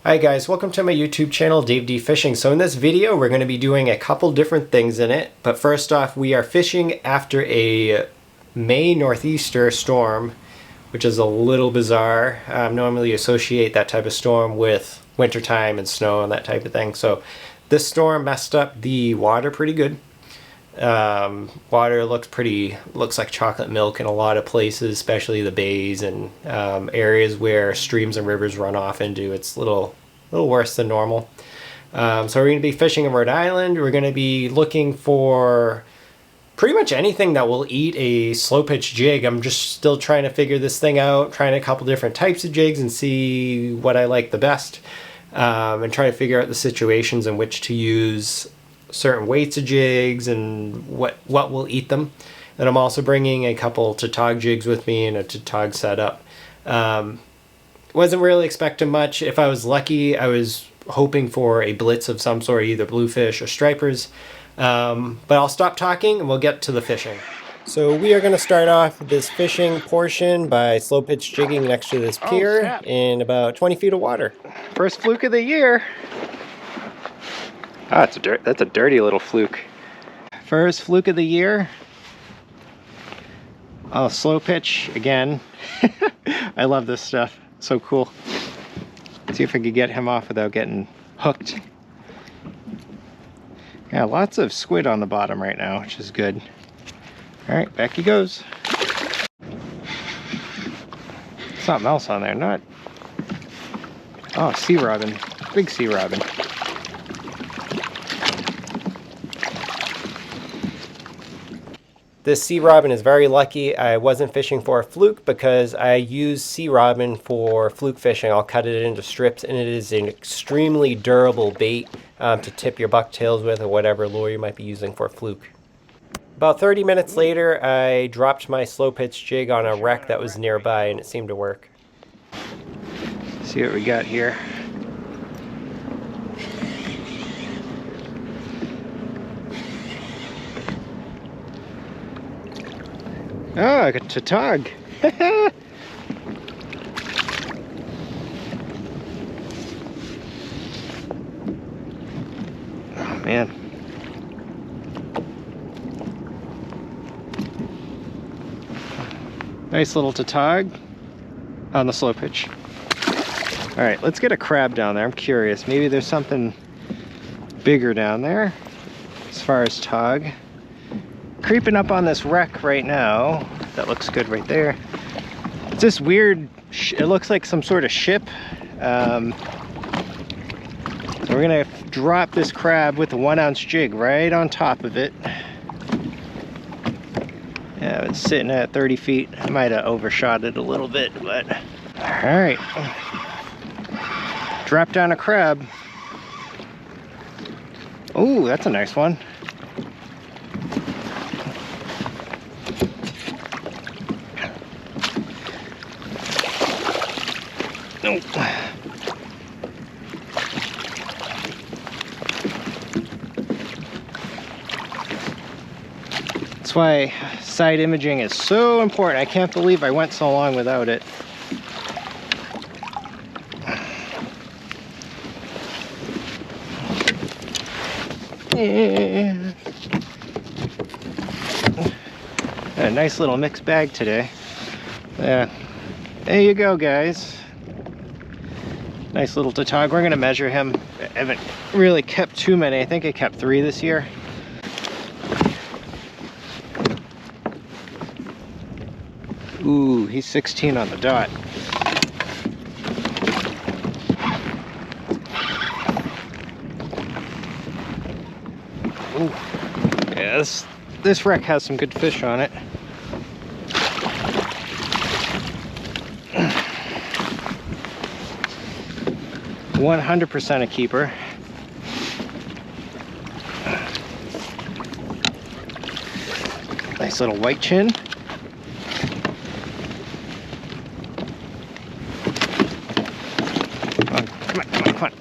Hi guys, welcome to my YouTube channel, Dave D Fishing. So in this video, we're going to be doing a couple different things in it. But first off, we are fishing after a May northeaster storm, which is a little bizarre. Normally you associate that type of storm with wintertime and snow and that type of thing. So this storm messed up the water pretty good. Water looks like chocolate milk in a lot of places, especially the bays and areas where streams and rivers run off into. It's a little worse than normal. So we're going to be fishing in Rhode Island. We're going to be looking for pretty much anything that will eat a slow pitch jig. I'm just still trying to figure this thing out, trying a couple different types of jigs and see what I like the best, and try to figure out the situations in which to use certain weights of jigs and what will eat them. And I'm also bringing a couple Tautog jigs with me and a Tautog setup. Wasn't really expecting much. If I was lucky, I was hoping for a blitz of some sort, either bluefish or stripers. But I'll stop talking and we'll get to the fishing. So we are going to start off this fishing portion by slow pitch jigging next to this pier in about 20 feet of water. First fluke of the year. Ah, that's a dirty little fluke. First fluke of the year. Oh, slow pitch again. I love this stuff. So cool. Let's see if I could get him off without getting hooked. Yeah, lots of squid on the bottom right now, which is good. All right, back he goes. Something else on there, not... Oh, sea robin. Big sea robin. This sea robin is very lucky. I wasn't fishing for a fluke because I use sea robin for fluke fishing. I'll cut it into strips, and it is an extremely durable bait to tip your bucktails with or whatever lure you might be using for a fluke. About 30 minutes later, I dropped my slow pitch jig on a wreck that was nearby, and it seemed to work. Let's see what we got here. Oh, I got Tautog. Oh, man. Nice little Tautog on the slow pitch. All right, let's get a crab down there. I'm curious. Maybe there's something bigger down there as far as tog. Creeping up on this wreck right now. That looks good right there. It's this weird, it looks like some sort of ship. So we're gonna drop this crab with a 1 ounce jig right on top of it. Yeah, it's sitting at 30 feet. I might have overshot it a little bit, but all right. Drop down a crab. Oh, that's a nice one. Nope. That's why side imaging is so important. I can't believe I went so long without it. Yeah. A nice little mixed bag today. Yeah. There you go, guys. Nice little Tautog. We're gonna measure him. I haven't really kept too many. I think I kept 3 this year. Ooh, he's 16 on the dot. Ooh. Yeah, this wreck has some good fish on it. 100% a keeper. Nice little white chin. Come on.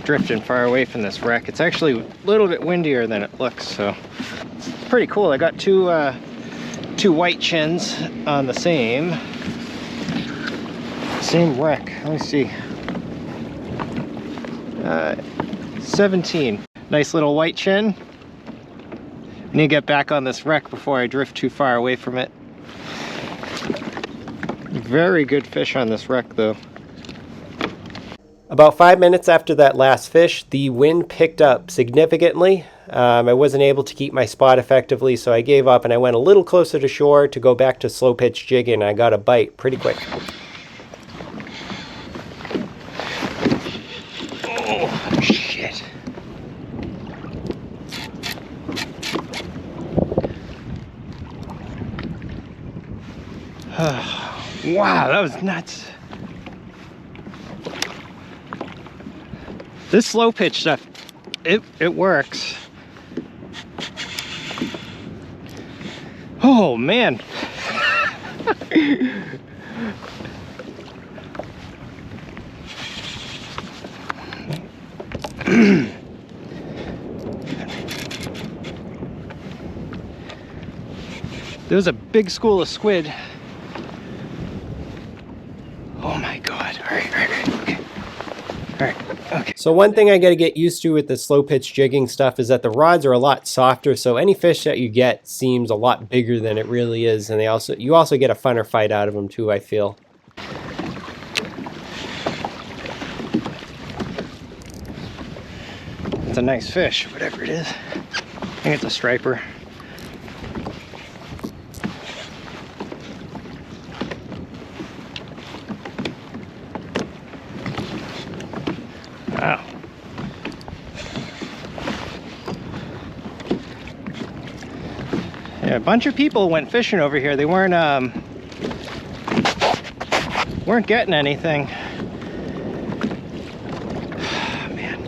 Drifting far away from this wreck. It's actually a little bit windier than it looks, so it's pretty cool. I got two white chins on the same wreck. Let me see. 17. Nice little white chin. Need to get back on this wreck before I drift too far away from it. Very good fish on this wreck though. About 5 minutes after that last fish, the wind picked up significantly. I wasn't able to keep my spot effectively, so I gave up and I went a little closer to shore to go back to slow pitch jigging. I got a bite pretty quick. Oh, shit. Wow, that was nuts. This slow pitch stuff, it works. Oh man. There was a big school of squid. Oh my god. All right, okay. All right, okay. So one thing I got to get used to with the slow pitch jigging stuff is that the rods are a lot softer, so any fish that you get seems a lot bigger than it really is, and you also get a funner fight out of them too, I feel. It's a nice fish, whatever it is. I think it's a striper. Wow. Yeah, a bunch of people went fishing over here. They weren't getting anything. Man.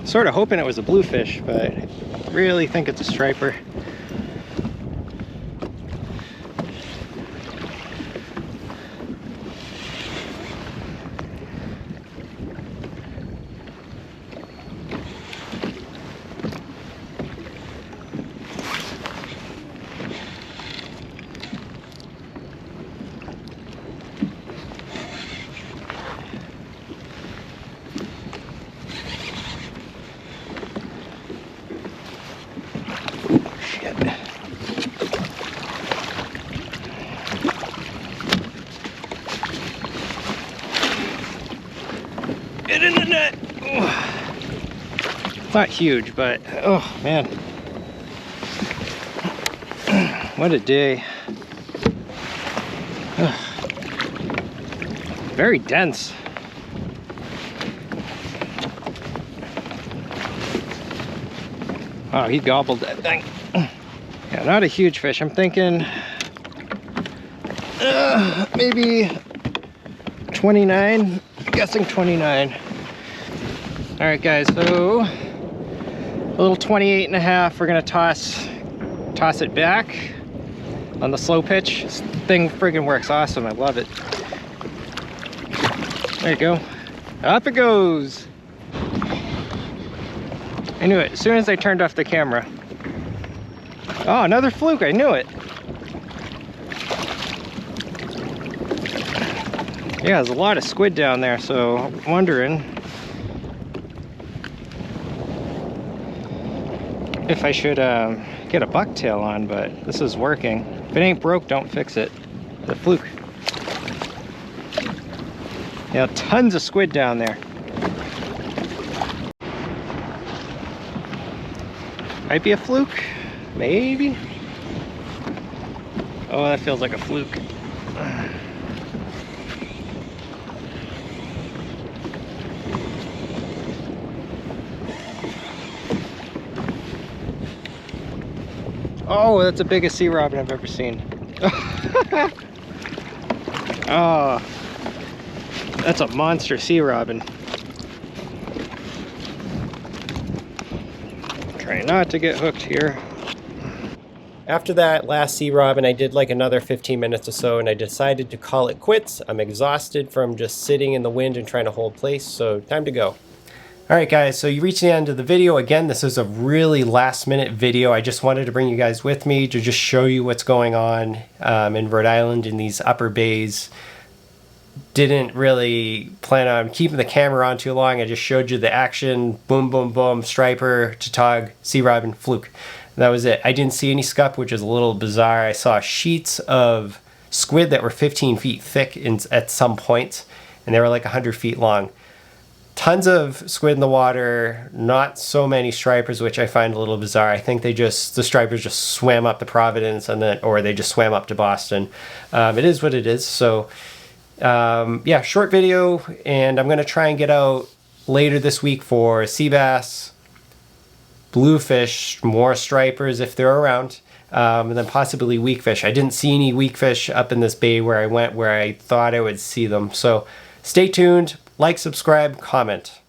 Sort of hoping it was a bluefish, but I really think it's a striper. Get in the net! Oh. It's not huge, but oh man. What a day. Ugh. Very dense. Oh, he gobbled that thing. Yeah, not a huge fish. I'm thinking maybe 29. I'm guessing 29. All right, guys, so a little 28 and a half. We're gonna toss it back on the slow pitch. This thing friggin' works awesome. I love it. There you go. Up it goes. I knew it as soon as I turned off the camera. Oh, another fluke. I knew it. Yeah, there's a lot of squid down there, so I'm wondering if I should get a bucktail on, but this is working. If it ain't broke, don't fix it. The fluke. Yeah, tons of squid down there. Might be a fluke, maybe. Oh, that feels like a fluke. Oh, that's the biggest sea robin I've ever seen. Oh, that's a monster sea robin. Try not to get hooked here. After that last sea robin, I did like another 15 minutes or so, and I decided to call it quits. I'm exhausted from just sitting in the wind and trying to hold place, so time to go. Alright guys, so you reached the end of the video. Again, this is a really last minute video. I just wanted to bring you guys with me to just show you what's going on in Rhode Island in these upper bays. didn't really plan on keeping the camera on too long. I just showed you the action, boom, boom, boom, striper, tautog, sea robin, fluke. And that was it. I didn't see any scup, which is a little bizarre. I saw sheets of squid that were 15 feet thick at some points, and they were like 100 feet long. Tons of squid in the water, not so many stripers, which I find a little bizarre. I think the stripers just swam up the Providence, or they just swam up to Boston. It is what it is. So yeah, short video, and I'm going to try and get out later this week for sea bass, bluefish, more stripers if they're around, and then possibly weakfish. I didn't see any weakfish up in this bay where I went, where I thought I would see them. So stay tuned, like, subscribe, comment.